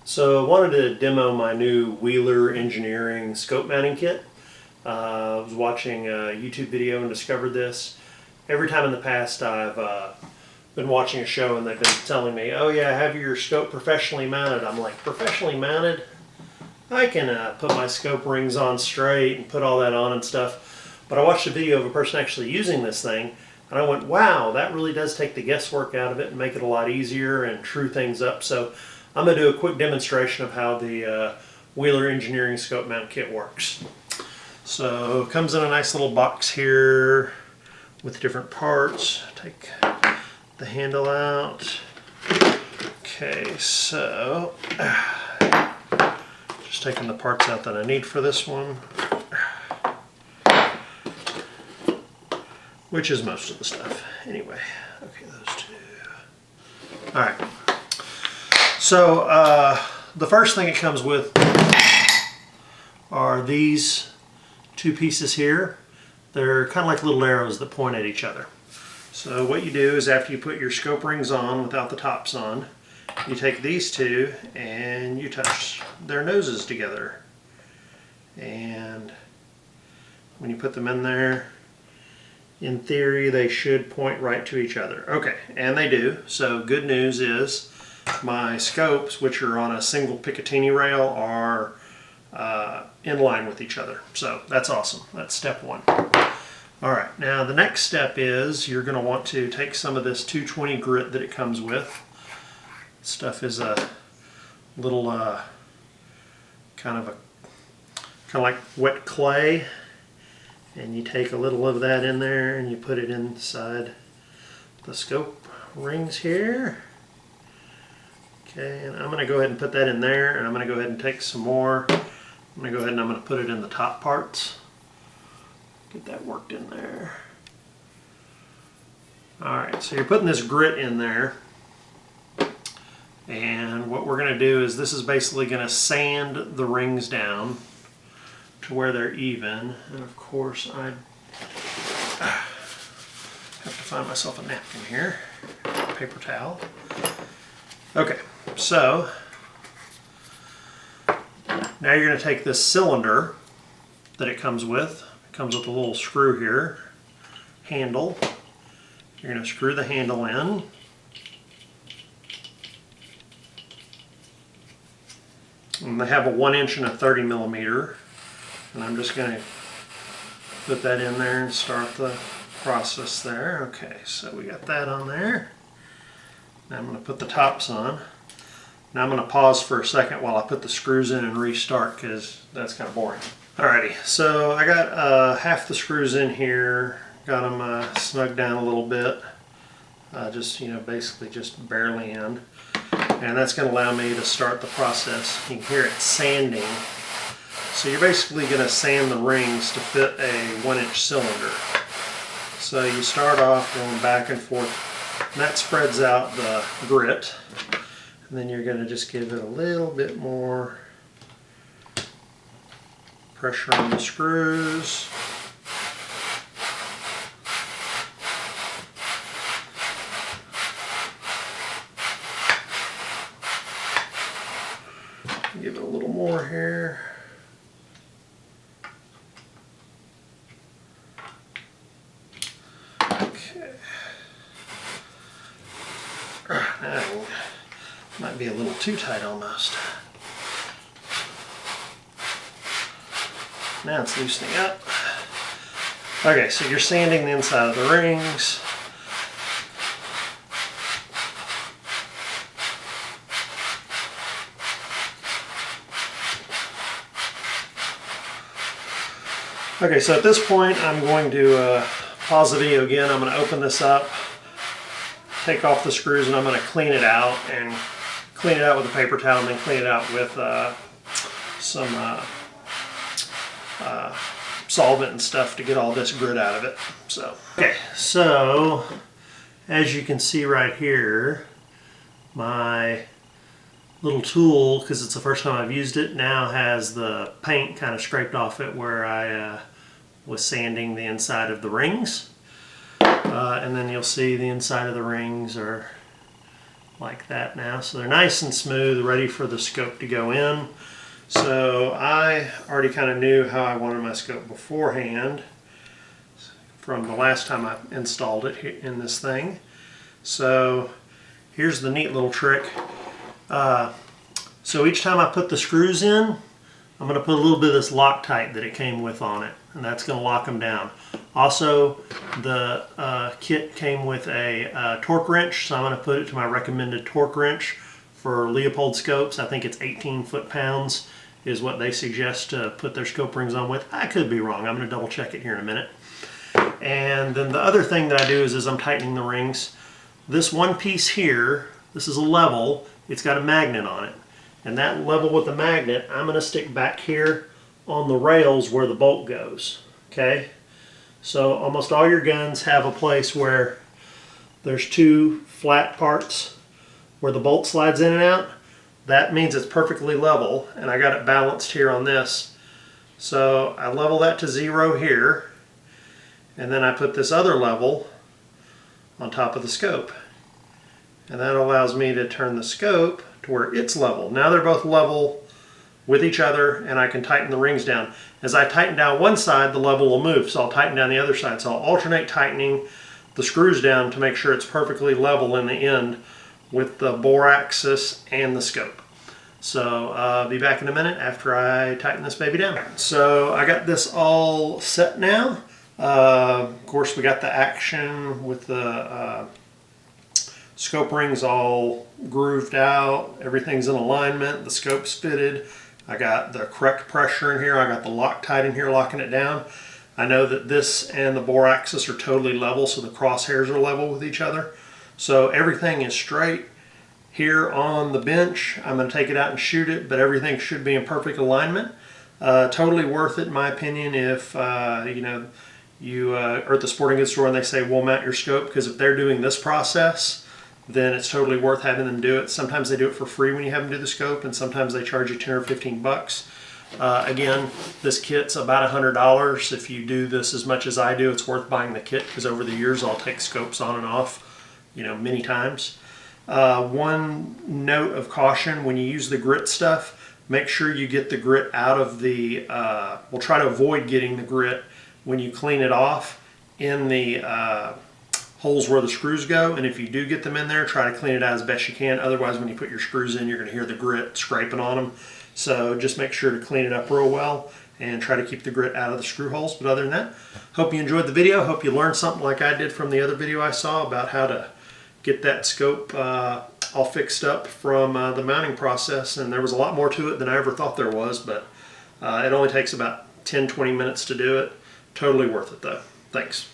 So I wanted to demo my new Wheeler Engineering scope mounting kit. I was watching a YouTube video and discovered this. Every time in the past I've been watching a show and they've been telling me, oh yeah, have your scope professionally mounted. I'm like, professionally mounted? I can put my scope rings on straight and put all that on and stuff. But I watched a video of a person actually using this thing and I went, wow, that really does take the guesswork out of it and make it a lot easier and true things up. So I'm going to do a quick demonstration of how the Wheeler Engineering scope mount kit works. So it comes in a nice little box here with different parts. Take the handle out. Okay, so just taking the parts out that I need for this one, which is most of the stuff. Anyway, okay, those two. All right. So the first thing it comes with are these two pieces here. They're kind of like little arrows that point at each other. So what you do is after you put your scope rings on without the tops on, you take these two and you touch their noses together. And when you put them in there, in theory they should point right to each other. Okay, and they do. So good news is my scopes, which are on a single Picatinny rail, are in line with each other. So that's awesome. That's step one. Alright, now the next step is you're going to want to take some of this 220 grit that it comes with. Stuff is a little kind of like wet clay, and you take a little of that in there and you put it inside the scope rings here. Okay, and I'm going to go ahead and put that in there, and I'm going to go ahead and take some more. I'm going to go ahead and I'm going to put it in the top parts. Get that worked in there. Alright, so you're putting this grit in there, and what we're going to do is this is basically going to sand the rings down to where they're even. And of course I have to find myself a napkin here, paper towel. Okay, so now you're going to take this cylinder that it comes with. It comes with a little screw here, handle. You're going to screw the handle in. And they have a 1" and a 30 millimeter. And I'm just going to put that in there and start the process there. Okay, so we got that on there. Now I'm going to put the tops on. Now I'm going to pause for a second while I put the screws in and restart, because that's kind of boring. Alrighty, so I got half the screws in here. Got them snugged down a little bit. Just, you know, basically just barely in. And that's going to allow me to start the process. You can hear it sanding. So you're basically going to sand the rings to fit a 1" cylinder. So you start off going back and forth. And that spreads out the grit, and then you're going to just give it a little bit more pressure on the screws. Give it a little more here. Okay. Might be a little too tight almost. Now it's loosening up. Okay, so you're sanding the inside of the rings. Okay, so at this point I'm going to pause the video again. I'm going to open this up, take off the screws, and I'm going to clean it out, and clean it out with a paper towel, and then clean it out with some solvent and stuff to get all this grit out of it. So, okay, so as you can see right here, my little tool, because it's the first time I've used it, now has the paint kind of scraped off it where I was sanding the inside of the rings. And then you'll see the inside of the rings are like that now. So they're nice and smooth, ready for the scope to go in. So I already kind of knew how I wanted my scope beforehand from the last time I installed it in this thing. So here's the neat little trick. So each time I put the screws in, I'm going to put a little bit of this Loctite that it came with on it, and that's going to lock them down. Also, the kit came with a torque wrench, so I'm going to put it to my recommended torque wrench for Leopold scopes. I think it's 18 foot-pounds is what they suggest to put their scope rings on with. I could be wrong. I'm going to double check it here in a minute. And then the other thing that I do is as I'm tightening the rings, this one piece here, this is a level, it's got a magnet on it. And that level with the magnet, I'm going to stick back here on the rails where the bolt goes. Okay? So almost all your guns have a place where there's two flat parts where the bolt slides in and out. That means it's perfectly level, and I got it balanced here on this. So I level that to 0 here, and then I put this other level on top of the scope. And that allows me to turn the scope to where it's level. Now they're both level with each other, and I can tighten the rings down. As I tighten down one side, the level will move, so I'll tighten down the other side. So I'll alternate tightening the screws down to make sure it's perfectly level in the end with the bore axis and the scope. So I'll be back in a minute after I tighten this baby down. So I got this all set now. Of course, we got the action with the scope rings all grooved out. Everything's in alignment. The scope's fitted. I got the correct pressure in here. I got the Loctite in here locking it down. I know that this and the bore axis are totally level, so the crosshairs are level with each other. So everything is straight here on the bench. I'm going to take it out and shoot it, but everything should be in perfect alignment. Totally worth it in my opinion if you are at the sporting goods store and they say, we'll mount your scope, because if they're doing this process, then it's totally worth having them do it. Sometimes they do it for free when you have them do the scope, and sometimes they charge you 10 or 15 bucks. Again, this kit's about $100. If you do this as much as I do, it's worth buying the kit, because over the years I'll take scopes on and off, many times. One note of caution: when you use the grit stuff, make sure you get the grit out of the, we'll try to avoid getting the grit when you clean it off in the holes where the screws go, and if you do get them in there, try to clean it out as best you can. Otherwise, when you put your screws in, you're going to hear the grit scraping on them. So just make sure to clean it up real well and try to keep the grit out of the screw holes. But other than that, hope you enjoyed the video. Hope you learned something like I did from the other video I saw about how to get that scope all fixed up from the mounting process. And there was a lot more to it than I ever thought there was, but it only takes about 10-20 minutes to do it. Totally worth it though. Thanks.